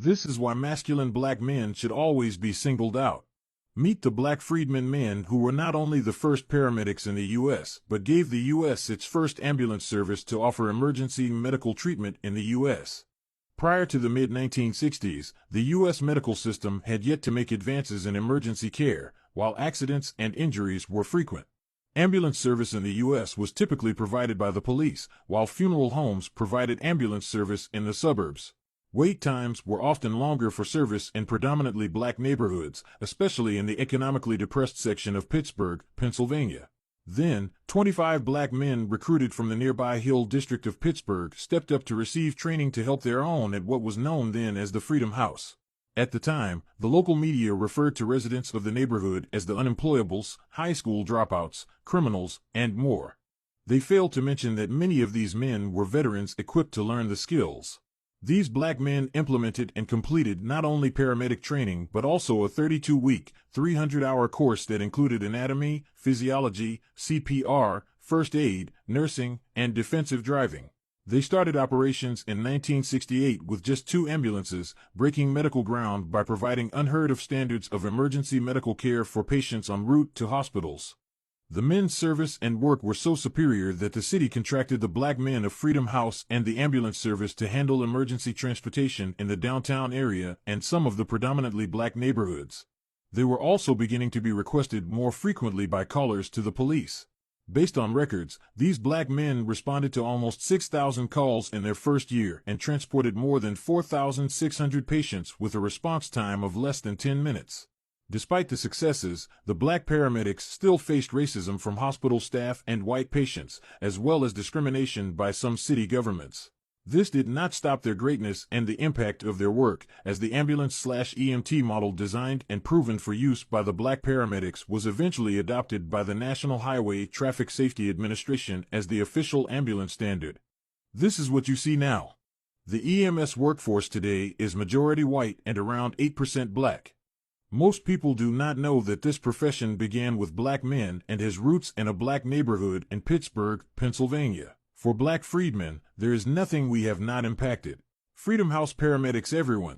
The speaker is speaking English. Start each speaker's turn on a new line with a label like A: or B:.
A: This is why masculine black men should always be singled out. Meet the Black Freedmen men, who were not only the first paramedics in the U.S., but gave the U.S. its first ambulance service to offer emergency medical treatment in the U.S. Prior to the mid-1960s, the U.S. medical system had yet to make advances in emergency care, while accidents and injuries were frequent. Ambulance service in the U.S. was typically provided by the police, while funeral homes provided ambulance service in the suburbs. Wait times were often longer for service in predominantly black neighborhoods, especially in the economically depressed section of Pittsburgh, Pennsylvania. Then, 25 black men recruited from the nearby Hill District of Pittsburgh stepped up to receive training to help their own at what was known then as the Freedom House. At the time, the local media referred to residents of the neighborhood as the unemployables, high school dropouts, criminals, and more. They failed to mention that many of these men were veterans equipped to learn the skills. These black men implemented and completed not only paramedic training but also a 32-week, 300-hour course that included anatomy, physiology, CPR, first aid, nursing, and defensive driving. They started operations in 1968 with just 2 ambulances, breaking medical ground by providing unheard-of standards of emergency medical care for patients en route to hospitals. The men's service and work were so superior that the city contracted the black men of Freedom House and the ambulance service to handle emergency transportation in the downtown area and some of the predominantly black neighborhoods. They were also beginning to be requested more frequently by callers to the police. Based on records, these black men responded to almost 6,000 calls in their first year and transported more than 4,600 patients with a response time of less than 10 minutes. Despite the successes, the black paramedics still faced racism from hospital staff and white patients, as well as discrimination by some city governments. This did not stop their greatness and the impact of their work, as the ambulance/EMT model designed and proven for use by the black paramedics was eventually adopted by the National Highway Traffic Safety Administration as the official ambulance standard. This is what you see now. The EMS workforce today is majority white and around 8% black. Most people do not know that this profession began with black men and has roots in a black neighborhood in Pittsburgh, Pennsylvania. For Black Freedmen, there is nothing we have not impacted. Freedom House paramedics everyone.